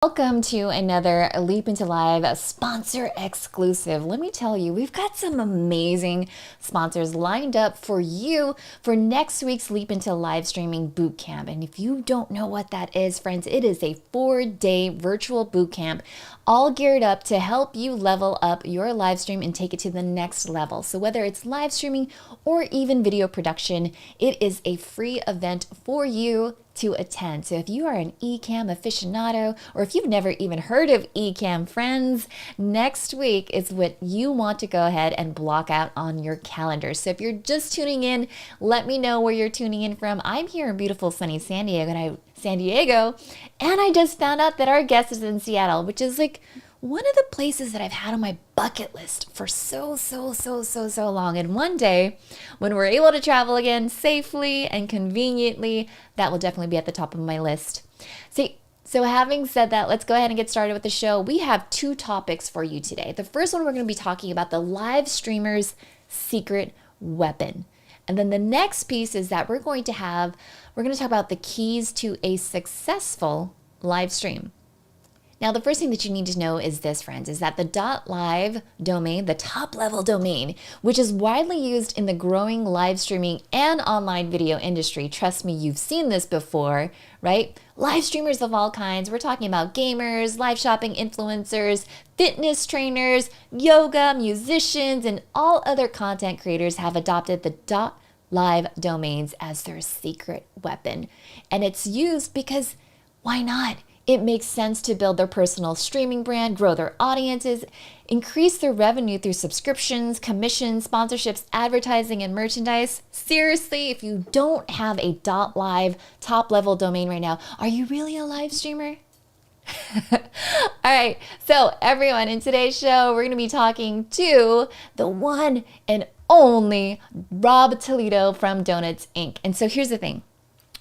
Welcome to another Leap into Live sponsor exclusive. Let me tell you, we've got some amazing sponsors lined up for you for next week's Leap into Live streaming bootcamp. And if you don't know what that is, friends, it is a 4-day virtual bootcamp all geared up to help you level up your live stream and take it to the next level. So whether it's live streaming or even video production, it is a free event for you to attend. So if you are an Ecamm aficionado, or if you've never even heard of Ecamm, friends, next week is what you want to go ahead and block out on your calendar. So if you're just tuning in, let me know where you're tuning in from. I'm here in beautiful sunny San Diego, and I just found out that our guest is in Seattle, which is like one of the places that I've had on my bucket list for so long. And one day, when we're able to travel again safely and conveniently, that will definitely be at the top of my list. So having said that, let's go ahead and get started with the show. We have two topics for you today. The first one, we're going to be talking about the live streamer's secret weapon. And then the next piece is that we're going to talk about the keys to a successful live stream. Now, the first thing that you need to know is this, friends, is that the .live domain, the top level domain, which is widely used in the growing live streaming and online video industry. Trust me, you've seen this before, right? Live streamers of all kinds. We're talking about gamers, live shopping influencers, fitness trainers, yoga, musicians, and all other content creators have adopted the .live domains as their secret weapon. And it's used because why not? It makes sense to build their personal streaming brand, grow their audiences, increase their revenue through subscriptions, commissions, sponsorships, advertising, and merchandise. Seriously, if you don't have a .live top level domain right now, are you really a live streamer? All right, so everyone, in today's show, we're going to be talking to the one and only Rob Toledo from Donuts Inc. And so here's the thing.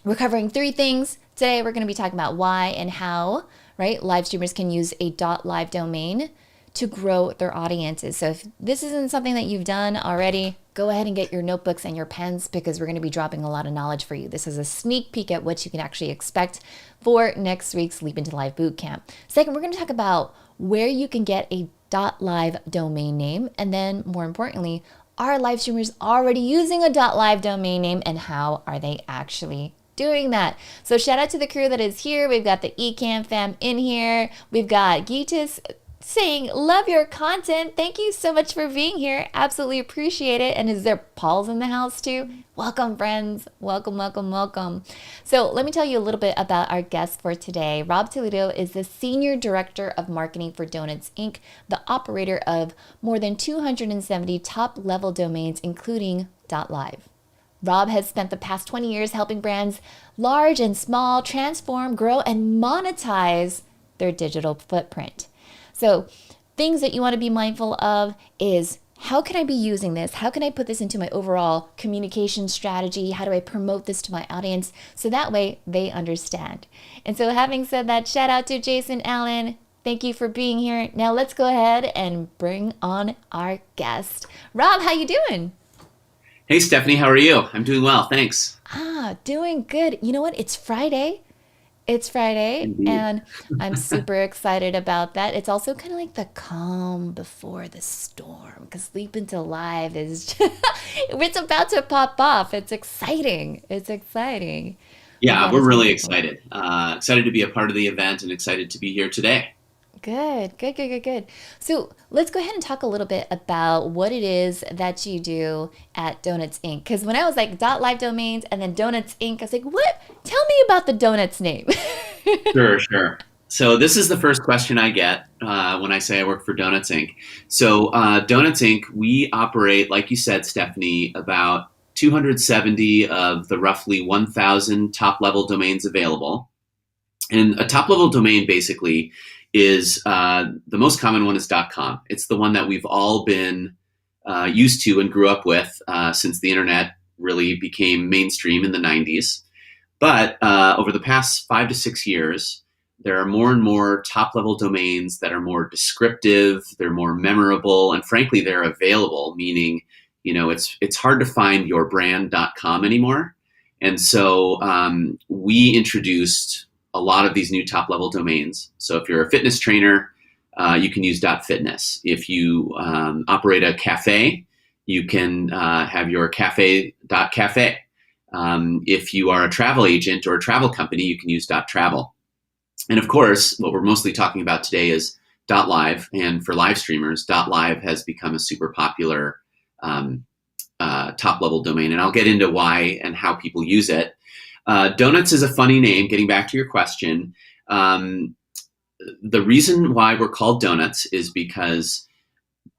We're covering three things. Today, we're going to be talking about why and how, right, live streamers can use a .live domain to grow their audiences. So if this isn't something that you've done already, go ahead and get your notebooks and your pens because we're going to be dropping a lot of knowledge for you. This is a sneak peek at what you can actually expect for next week's Leap into Live Bootcamp. Second, we're going to talk about where you can get a .live domain name. And then more importantly, are live streamers already using a .live domain name and how are they actually doing that? So shout out to the crew that is here. We've got the Ecamm fam in here. We've got Gitas saying, love your content. Thank you so much for being here. Absolutely appreciate it. And is there Paul's in the house too? Welcome, friends. Welcome. So let me tell you a little bit about our guest for today. Rob Toledo is the Senior Director of Marketing for Donuts Inc., the operator of more than 270 top-level domains, including .live. Rob has spent the past 20 years helping brands large and small transform, grow, and monetize their digital footprint. So things that you want to be mindful of is, how can I be using this? How can I put this into my overall communication strategy? How do I promote this to my audience so that way they understand? And so having said that, shout out to Jason Allen. Thank you for being here. Now let's go ahead and bring on our guest. Rob, how you doing? Hey, Stephanie, how are you? I'm doing well, thanks. Doing good. You know what? It's Friday. Indeed. And I'm super excited about that. It's also kind of like the calm before the storm because Leap into Live is it's about to pop off. It's exciting. We've Yeah, got a we're ton of really people. excited. Excited to be a part of the event and excited to be here today. Good. So let's go ahead and talk a little bit about what it is that you do at Donuts Inc. Because when I was like .live domains and then Donuts Inc., I was like, what? Tell me about the Donuts name. Sure. So this is the first question I get when I say I work for Donuts Inc. So Donuts Inc., we operate, like you said, Stephanie, about 270 of the roughly 1,000 top-level domains available. And a top-level domain basically is the most common one is .com. It's the one that we've all been used to and grew up with since the internet really became mainstream in the 90s. But over the past 5 to 6 years, there are more and more top-level domains that are more descriptive, they're more memorable, and frankly, they're available, meaning, it's hard to find your brand .com anymore. And so we introduced a lot of these new top level domains. So if you're a fitness trainer, you can use .fitness. If you operate a cafe, you can have your cafe.cafe. If you are a travel agent or a travel company, you can use .travel. And of course, what we're mostly talking about today is .live. And for live streamers, .live has become a super popular top level domain. And I'll get into why and how people use it. Donuts is a funny name. Getting back to your question, the reason why we're called Donuts is because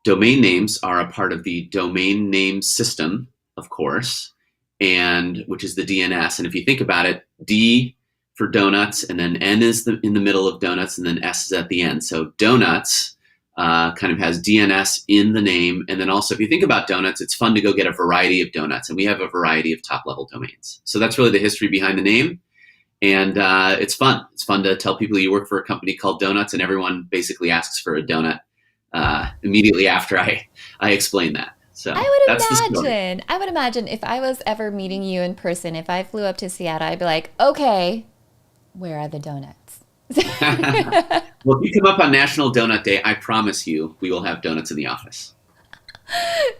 domain names are a part of the domain name system, of course, and which is the DNS. And if you think about it, D for donuts, and then N is in the middle of donuts, and then S is at the end. So donuts kind of has DNS in the name. And then also, if you think about donuts, it's fun to go get a variety of donuts, and we have a variety of top-level domains. So that's really the history behind the name. And it's fun. It's fun to tell people you work for a company called Donuts, and everyone basically asks for a donut immediately after I explain that. So I would imagine if I was ever meeting you in person, if I flew up to Seattle, I'd be like, okay, where are the donuts? Well, if you come up on National Donut Day, I promise you we will have donuts in the office.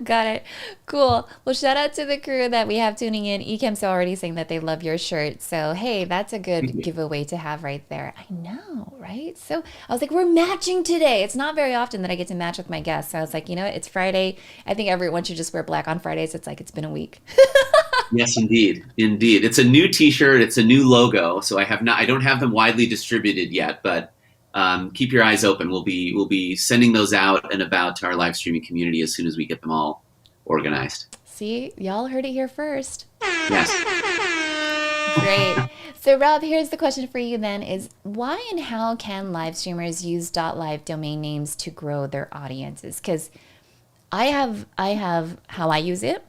Got it. Cool. Well, shout out to the crew that we have tuning in. Ecamp's already saying that they love your shirt. So, hey, that's a good giveaway to have right there. I know, right? So I was like, we're matching today. It's not very often that I get to match with my guests. So I was like, you know what? It's Friday. I think everyone should just wear black on Fridays. It's like it's been a week. Yes, indeed. Indeed. It's a new t-shirt. It's a new logo. So I don't have them widely distributed yet, but keep your eyes open. We'll be sending those out and about to our live streaming community as soon as we get them all organized. See, y'all heard it here first. Yes. Great. So Rob, here's the question for you then is why and how can live streamers use .live domain names to grow their audiences? Because I have how I use it,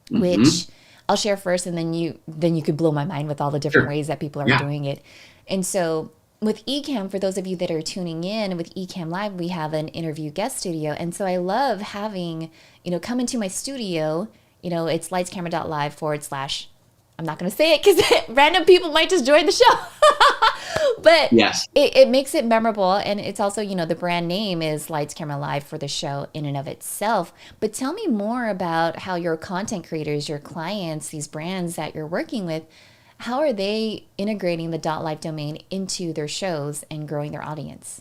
which I'll share first, and then you could blow my mind with all the different ways that people are doing it. And so with Ecamm, for those of you that are tuning in, with Ecamm Live, we have an interview guest studio. And so I love having, come into my studio, it's lightscamera.live / I'm not going to say it because random people might just join the show. But yes, it makes it memorable. And it's also, the brand name is Lights Camera Live for the show in and of itself. But tell me more about how your content creators, your clients, these brands that you're working with, how are they integrating the .live domain into their shows and growing their audience?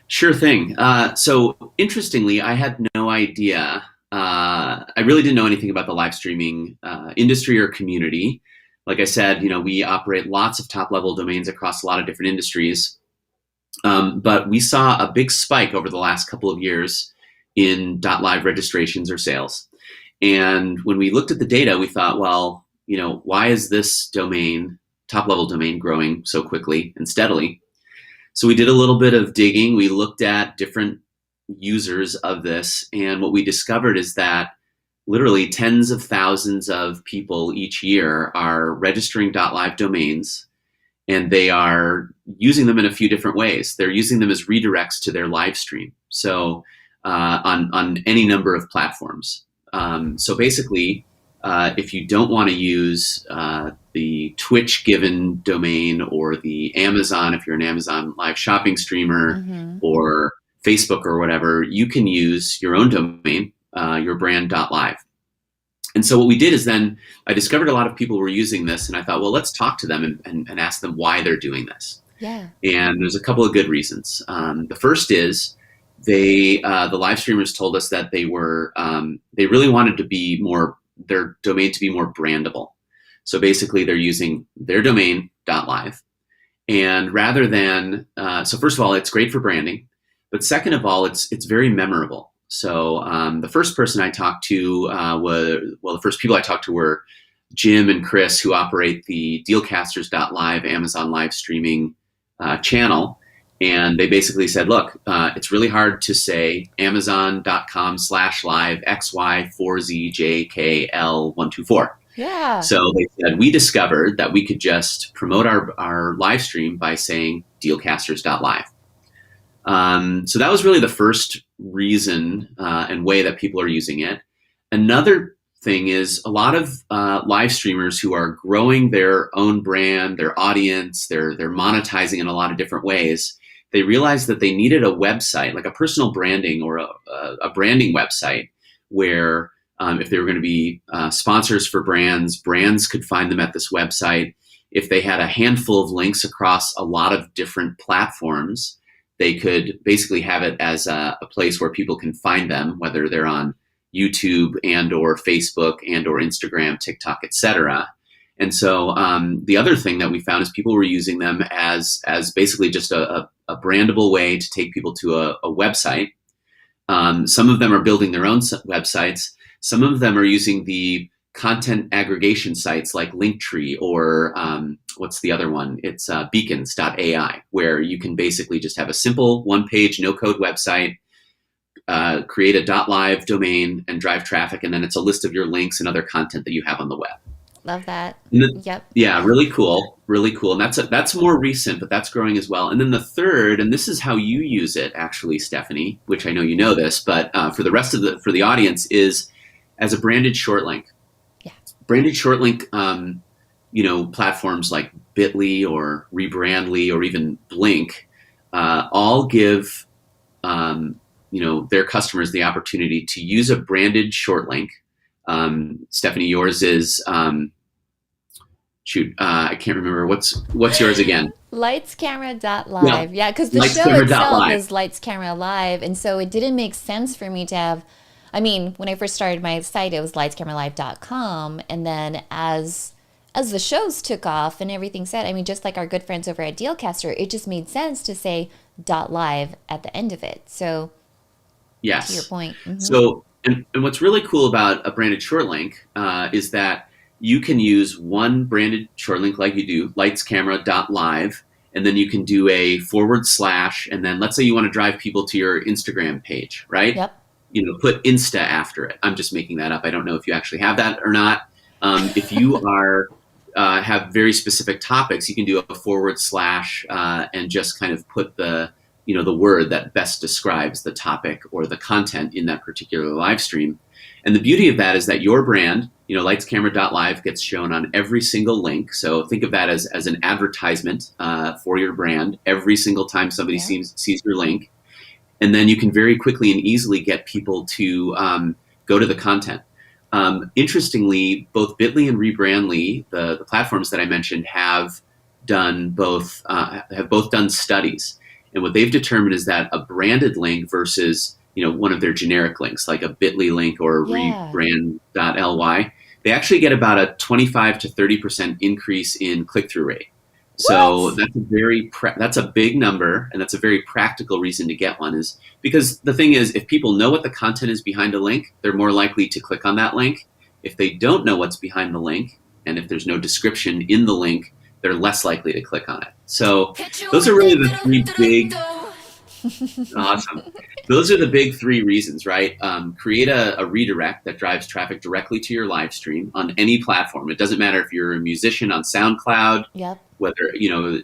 Sure thing. So interestingly, I had no idea. I really didn't know anything about the live streaming industry or community. Like I said, we operate lots of top-level domains across a lot of different industries. But we saw a big spike over the last couple of years in .live registrations or sales. And when we looked at the data, we thought, well, why is this domain, top-level domain, growing so quickly and steadily? So we did a little bit of digging. We looked at different users of this, and what we discovered is that literally tens of thousands of people each year are registering .live domains, and they are using them in a few different ways. They're using them as redirects to their live stream, so on any number of platforms. So basically, if you don't want to use the Twitch given domain or the Amazon, if you're an Amazon live shopping streamer or Facebook or whatever, you can use your own domain, your brand .live. And so what we did is then I discovered a lot of people were using this, and I thought, well, let's talk to them and ask them why they're doing this. Yeah. And there's a couple of good reasons. The first is the live streamers told us that they really wanted to be their domain to be more brandable. So basically they're using their domain .live, and rather than so first of all, it's great for branding, but second of all, it's very memorable. So the first person I talked to the first people I talked to were Jim and Chris, who operate the Dealcasters.live Amazon live streaming channel. And they basically said, look, it's really hard to say Amazon.com/live XY4ZJKL124. Yeah. So they said, we discovered that we could just promote our live stream by saying Dealcasters.live. So that was really the first reason and way that people are using it. Another thing is a lot of live streamers who are growing their own brand, their audience, they're monetizing in a lot of different ways. They realized that they needed a website, like a personal branding or a branding website, where if they were going to be sponsors for brands, brands could find them at this website. If they had a handful of links across a lot of different platforms, they could basically have it as a place where people can find them, whether they're on YouTube and or Facebook and or Instagram, TikTok, etc. And so the other thing that we found is people were using them as basically just a brandable way to take people to a website. Some of them are building their own websites. Some of them are using the content aggregation sites like Linktree or what's the other one? It's beacons.ai, where you can basically just have a simple one-page, no-code website, create a .live domain and drive traffic, and then it's a list of your links and other content that you have on the web. Love that. Yep. Yeah, really cool, really cool. And that's more recent, but that's growing as well. And then the third, and this is how you use it actually, Stephanie, which I know you know this, but for the rest of the audience, is as a branded short link. Yeah. Branded short link, platforms like Bitly or Rebrandly or even Blink, all give their customers the opportunity to use a branded short link. Stephanie, yours is I can't remember what's yours again. Lightscamera.live. Yeah, because the show itself is Lights Camera Live, and so it didn't make sense for me to have. I mean, when I first started my site, it was lightscameralive.com, and then as the shows took off and everything said, I mean, just like our good friends over at Dealcaster, it just made sense to say .live at the end of it. So, yes, to your point. Mm-hmm. So, and what's really cool about a branded short link is that you can use one branded short link like you do, lightscamera.live, and then you can do a / and then let's say you want to drive people to your Instagram page, right? Yep. Put Insta after it. I'm just making that up. I don't know if you actually have that or not. If you have very specific topics, you can do a / and just kind of put the word that best describes the topic or the content in that particular live stream. And the beauty of that is that your brand, lightscamera.live, gets shown on every single link. So think of that as an advertisement for your brand every single time somebody sees your link. And then you can very quickly and easily get people to go to the content. Interestingly, both Bitly and Rebrandly, the platforms that I mentioned, have both done studies. And what they've determined is that a branded link versus one of their generic links, like a Bitly link or rebrand.ly, they actually get about a 25 to 30% increase in click-through rate. So that's a big number, and that's a very practical reason to get one, is because the thing is, if people know what the content is behind a link, they're more likely to click on that link. If they don't know what's behind the link, and if there's no description in the link, they're less likely to click on it. So those are really the three big... Awesome. Those are the big three reasons, right? Create a redirect that drives traffic directly to your live stream on any platform. It doesn't matter if you're a musician on SoundCloud, whether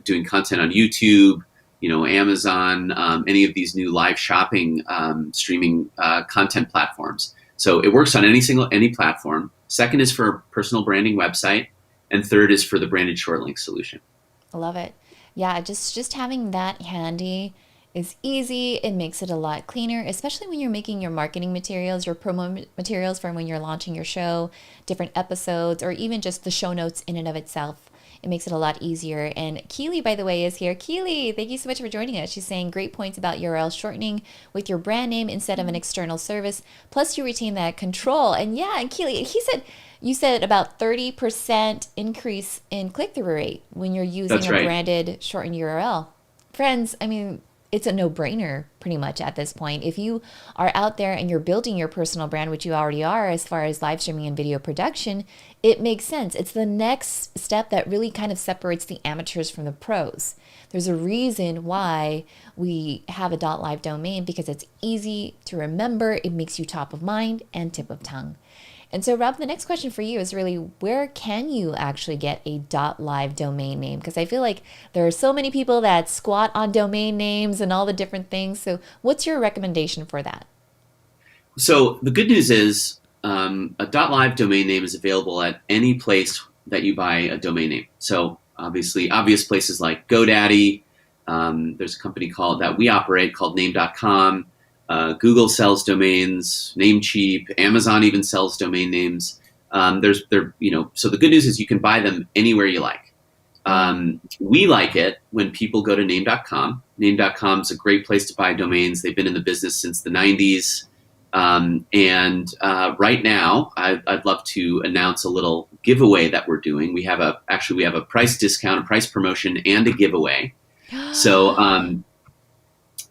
doing content on YouTube, Amazon, any of these new live shopping streaming content platforms. So it works on any platform. Second is for a personal branding website, and third is for the branded short link solution. I love it. Yeah, just having that handy is easy. It makes it a lot cleaner, especially when you're making your marketing materials, your promo materials for when you're launching your show, different episodes, or even just the show notes in and of itself. It makes it a lot easier. And Keely, by the way, is here. Keely, thank you so much for joining us. She's saying great points about URL shortening with your brand name instead of an external service. Plus, you retain that control. And yeah, and Keely, you said about 30% increase in click-through rate when you're using a branded shortened URL. Friends, I mean, it's a no-brainer pretty much at this point. If you are out there and you're building your personal brand, which you already are as far as live streaming and video production, it makes sense. It's the next step that really kind of separates the amateurs from the pros. There's a reason why we have a .live domain, because it's easy to remember. It makes you top of mind and tip of tongue. And so, Rob, the next question for you is really, where can you actually get a .live domain name? Because I feel like there are so many people that squat on domain names and all the different things. So what's your recommendation for that? So the good news is a .live domain name is available at any place that you buy a domain name. So obviously, obvious places like GoDaddy. There's a company called that we operate called Name.com. Google sells domains. Namecheap. Amazon even sells domain names. So the good news is you can buy them anywhere you like. We like it when people go to Name.com. Name.com is a great place to buy domains. They've been in the business since the 90s. Right now, I'd love to announce a little giveaway that we're doing. We have a price discount, a price promotion, and a giveaway. So,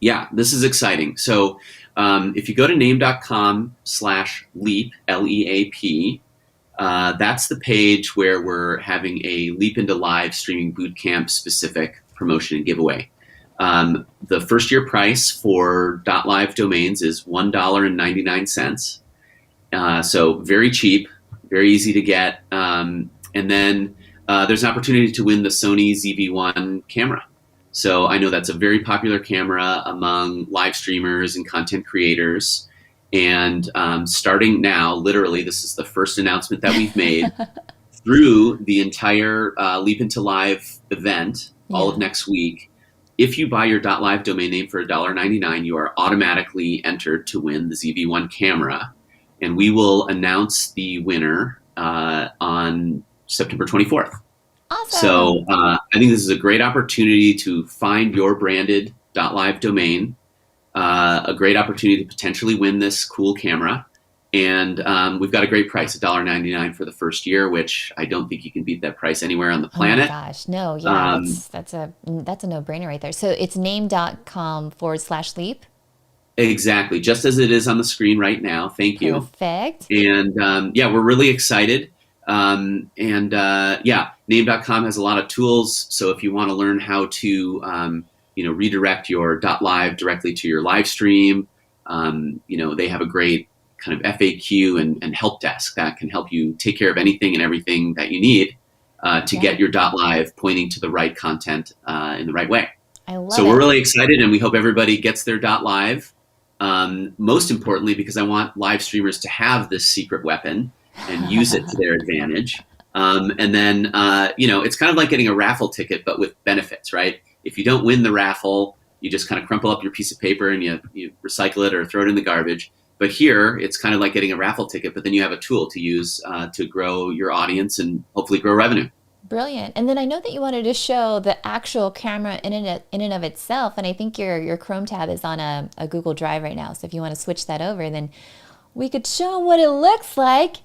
this is exciting. So, if you go to name.com/leap, LEAP, that's the page where we're having a Leap into Live Streaming Bootcamp specific promotion and giveaway. The first year price for .live domains is $1.99. So very cheap, very easy to get. And then there's an opportunity to win the Sony ZV-1 camera. So I know that's a very popular camera among live streamers and content creators. And starting now, literally, this is the first announcement that we've made through the entire Leap into Live event, all of next week. If you buy your .live domain name for $1.99, you are automatically entered to win the ZV-1 camera. And we will announce the winner on September 24th. Awesome. So I think this is a great opportunity to find your branded .live domain, a great opportunity to potentially win this cool camera. And we've got a great price, $1.99 for the first year, which I don't think you can beat that price anywhere on the planet. Oh my gosh, no, yeah, that's a no-brainer right there. So it's name.com/leap. Exactly, just as it is on the screen right now. Thank you. Perfect. And we're really excited. Name.com has a lot of tools. So if you want to learn how to, redirect your .live directly to your live stream, they have a great kind of FAQ and help desk that can help you take care of anything and everything that you need to get your .live pointing to the right content in the right way. I love it. So we're really excited, and we hope everybody gets their .live. Most importantly, because I want live streamers to have this secret weapon and use it to their advantage. It's kind of like getting a raffle ticket, but with benefits, right? If you don't win the raffle, you just kind of crumple up your piece of paper and you recycle it or throw it in the garbage. But here, it's kind of like getting a raffle ticket, but then you have a tool to use to grow your audience and hopefully grow revenue. Brilliant. And then I know that you wanted to show the actual camera in and of itself, and I think your Chrome tab is on a Google Drive right now. So if you want to switch that over, then we could show what it looks like.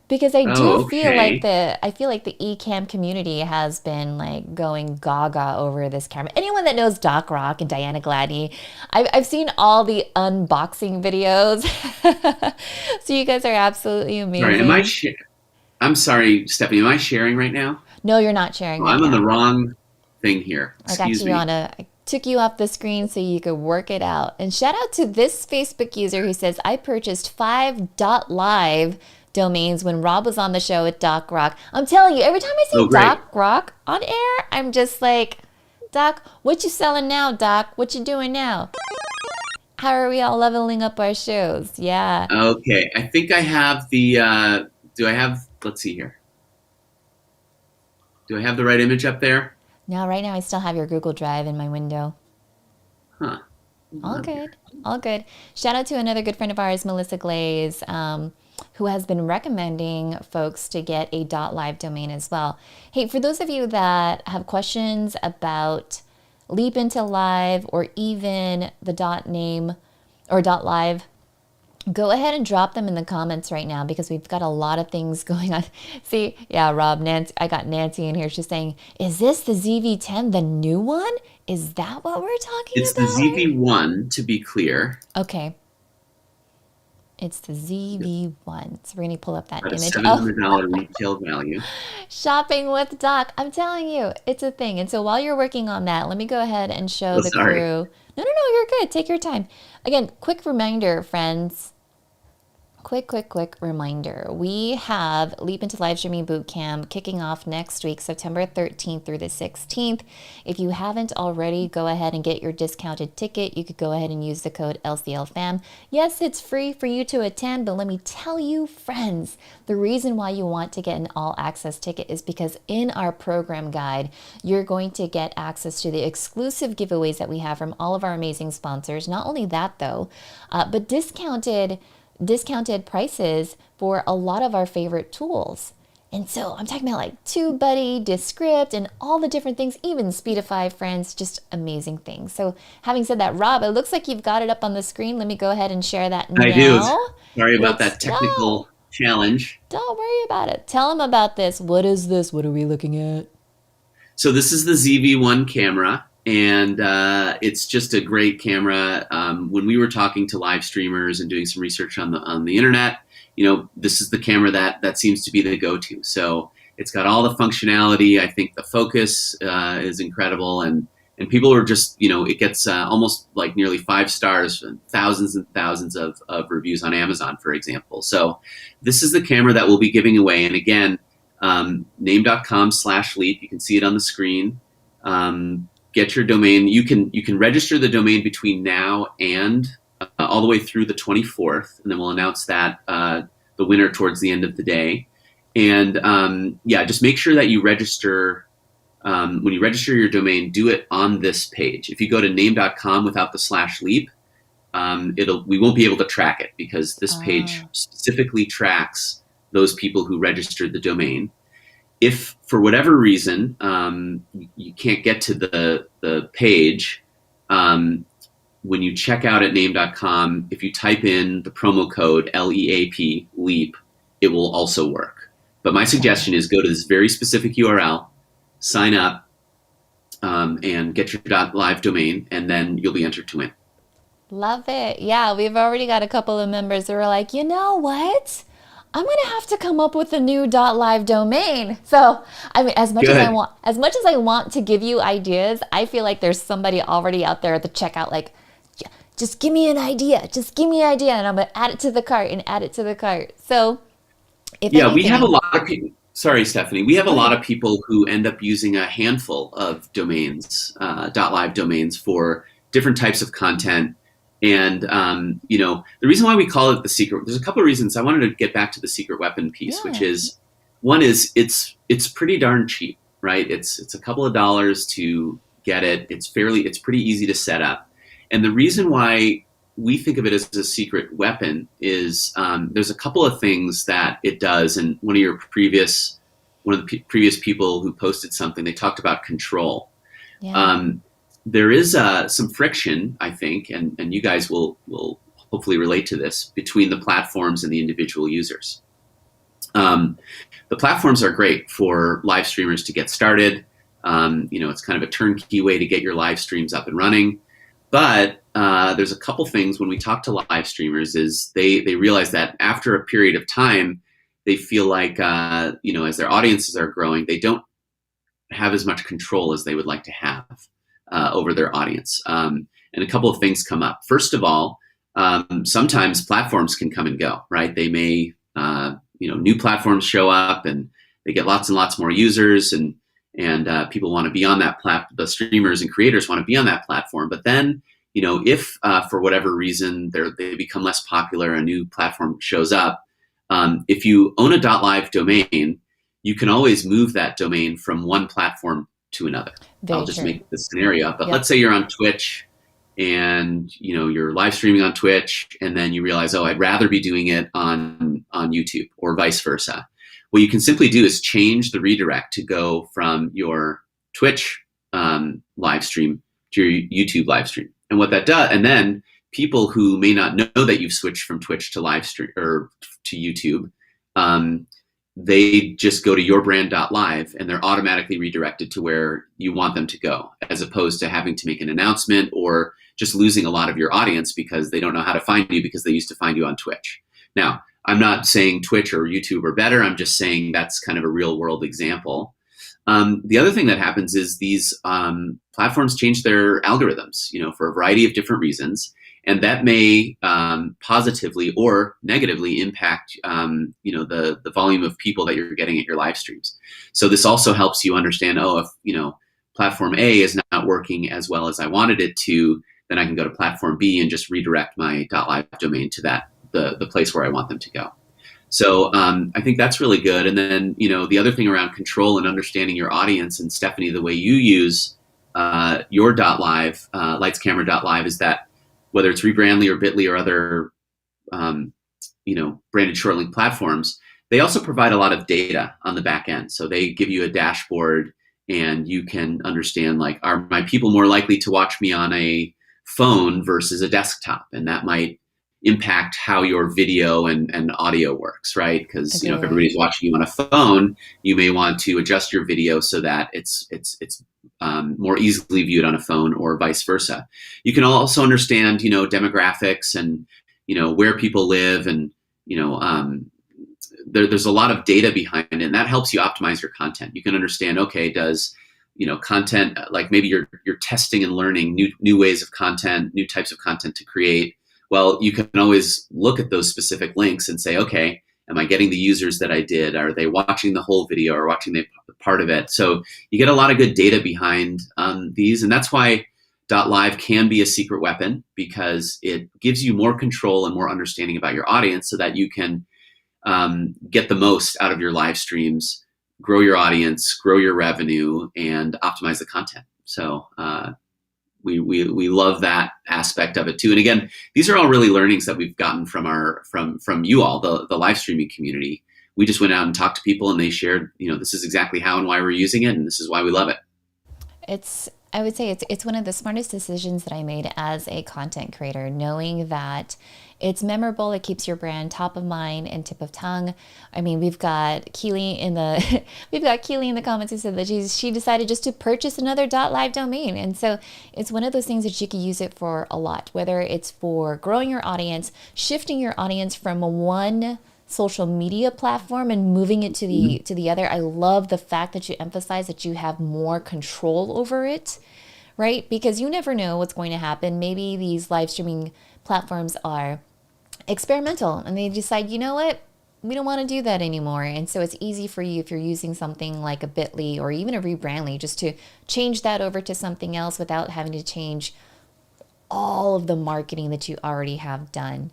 Because I feel like the Ecamm community has been like going gaga over this camera. Anyone that knows Doc Rock and Diana Gladney, I've seen all the unboxing videos. So you guys are absolutely amazing. Sorry, I'm sorry, Stephanie. Am I sharing right now? No, you're not sharing. I'm on the wrong thing here. Excuse me. I took you off the screen so you could work it out. And shout out to this Facebook user who says, I purchased 5 .live domains when Rob was on the show with Doc Rock. I'm telling you, every time I see Doc Rock on air, I'm just like, Doc, what you selling now, Doc? What you doing now? How are we all leveling up our shows? Yeah. Okay, I think I have the, let's see here. Do I have the right image up there? No, right now I still have your Google Drive in my window. Huh. All good. All good. Shout out to another good friend of ours, Melissa Glaze, who has been recommending folks to get a .live domain as well. Hey, for those of you that have questions about Leap into Live or even the .name or .live, go ahead and drop them in the comments right now because we've got a lot of things going on. See, yeah, Rob, Nancy, I got Nancy in here. She's saying, is this the ZV-10, the new one? Is that what we're talking about? It's the ZV-1, to be clear. Okay. It's the ZV-1. So we're going to pull up that image. $700 retail value. Shopping with Doc. I'm telling you, it's a thing. And so while you're working on that, let me go ahead and show the crew. No, you're good. Take your time. Again, quick reminder, friends. quick reminder. We have Leap into Live Streaming Bootcamp kicking off next week, September 13th through the 16th. If you haven't already, go ahead and get your discounted ticket. You could go ahead and use the code LCLFAM. Yes, it's free for you to attend, but let me tell you, friends, the reason why you want to get an all access ticket is because in our program guide, you're going to get access to the exclusive giveaways that we have from all of our amazing sponsors. Not only that though, but discounted prices for a lot of our favorite tools. And so I'm talking about like TubeBuddy, Descript, and all the different things, even Speedify, friends, just amazing things. So having said that, Rob, it looks like you've got it up on the screen. Let me go ahead and share that now. I do. Sorry about that technical challenge. Don't worry about it. Tell them about this. What is this? What are we looking at? So this is the ZV-1 camera, and it's just a great camera. When we were talking to live streamers and doing some research on the internet, this is the camera that seems to be the go-to. So it's got all the functionality. I think the focus is incredible, and people are just, it gets almost like nearly 5 stars, thousands and thousands of reviews on Amazon, for example. So this is the camera that we'll be giving away. And again, name.com/leap. You can see it on the screen. Get your domain. You can register the domain between now and all the way through the 24th, and then we'll announce that the winner towards the end of the day. And just make sure that you register. When you register your domain, do it on this page. If you go to name.com without the /leap, we won't be able to track it because this page specifically tracks those people who registered the domain. If for whatever reason you can't get to the page, when you check out at name.com, if you type in the promo code LEAP, LEAP, it will also work. But my suggestion is go to this very specific URL, sign up, and get your .live domain, and then you'll be entered to win. Love it. Yeah, we've already got a couple of members who are like, you know what? I'm going to have to come up with a new .live domain. So, I mean, as much as I want to give you ideas, I feel like there's somebody already out there at the checkout like, just give me an idea. Just give me an idea, and I'm going to add it to the cart and add it to the cart. So, we have a lot of people. Sorry, Stephanie. We have a lot of people who end up using a handful of domains, .live domains for different types of content. And, the reason why we call it the secret, there's a couple of reasons. I wanted to get back to the secret weapon piece, which is, one is it's pretty darn cheap, right? It's a couple of dollars to get it. It's pretty easy to set up. And the reason why we think of it as a secret weapon is there's a couple of things that it does. And one of the previous people who posted something, they talked about control. Yeah. There is some friction, I think, and you guys will hopefully relate to this, between the platforms and the individual users. The platforms are great for live streamers to get started. It's kind of a turnkey way to get your live streams up and running. But there's a couple things when we talk to live streamers is they realize that after a period of time, they feel like, as their audiences are growing, they don't have as much control as they would like to have over their audience. And a couple of things come up. First of all, sometimes platforms can come and go, right? They may, new platforms show up and they get lots and lots more users and people want to be on that platform. The streamers and creators want to be on that platform. But then, if for whatever reason they become less popular, a new platform shows up. If you own a .live domain, you can always move that domain from one platform to another. I'll just make this scenario up. But let's say you're on Twitch and you're live streaming on Twitch, and then you realize, I'd rather be doing it on YouTube, or vice versa. What you can simply do is change the redirect to go from your Twitch live stream to your YouTube live stream. And what that does, and then people who may not know that you've switched from Twitch to live stream or to YouTube, they just go to yourbrand.live and they're automatically redirected to where you want them to go, as opposed to having to make an announcement or just losing a lot of your audience because they don't know how to find you because they used to find you on Twitch. Now, I'm not saying Twitch or YouTube are better. I'm just saying that's kind of a real world example. The other thing that happens is these platforms change their algorithms, for a variety of different reasons, and that may positively or negatively impact, the volume of people that you're getting at your live streams. So this also helps you understand, if platform A is not working as well as I wanted it to, then I can go to platform B and just redirect my .live domain to the place where I want them to go. So I think that's really good. And then, the other thing around control and understanding your audience, and Stephanie, the way you use your .live, lightscamera.live, is that whether it's Rebrandly or Bitly or other, branded short link platforms, they also provide a lot of data on the back end. So they give you a dashboard, and you can understand, like, are my people more likely to watch me on a phone versus a desktop? And that might impact how your video and audio works, right? Because if everybody's watching you on a phone, you may want to adjust your video so that it's more easily viewed on a phone, or vice versa. You can also understand, demographics and where people live, and there's a lot of data behind it, and that helps you optimize your content. You can understand, okay, does content, like maybe you're testing and learning new ways of content, new types of content to create. Well, you can always look at those specific links and say, okay, am I getting the users that I did? Are they watching the whole video or watching the part of it? So you get a lot of good data behind these. And that's why .live can be a secret weapon, because it gives you more control and more understanding about your audience, so that you can get the most out of your live streams, grow your audience, grow your revenue, and optimize the content. So we love that aspect of it too. And again, these are all really learnings that we've gotten from you all, the live streaming community. We just went out and talked to people, and they shared, this is exactly how and why we're using it, and this is why we love it. I would say it's one of the smartest decisions that I made as a content creator, knowing that it's memorable. It keeps your brand top of mind and tip of tongue. I mean, we've got Keely in the comments who said that she decided just to purchase another .live domain. And so it's one of those things that you can use it for a lot, whether it's for growing your audience, shifting your audience from one social media platform and moving it to the other. I love the fact that you emphasize that you have more control over it, right? Because you never know what's going to happen. Maybe these live streaming platforms are experimental and they decide, you know what, we don't want to do that anymore. And so it's easy for you, if you're using something like a Bitly or even a Rebrandly, just to change that over to something else without having to change all of the marketing that you already have done.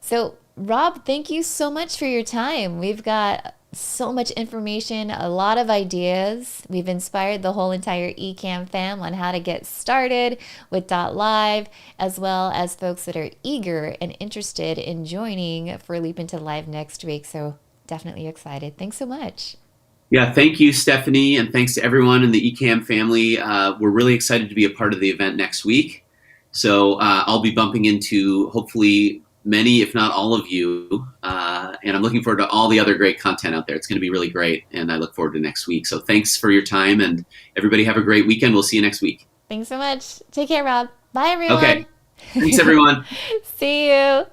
So Rob, thank you so much for your time. We've got so much information, a lot of ideas. We've inspired the whole entire Ecamm fam on how to get started with .live, as well as folks that are eager and interested in joining for Leap Into Live next week. So definitely excited. Thanks so much. Yeah, thank you, Stephanie, and thanks to everyone in the Ecamm family. We're really excited to be a part of the event next week. So I'll be bumping into, hopefully, many, if not all of you, and I'm looking forward to all the other great content out there. It's going to be really great, and I look forward to next week. So thanks for your time, and everybody have a great weekend. We'll see you next week. Thanks so much. Take care, Rob. Bye, everyone. Okay. Thanks, everyone. See you.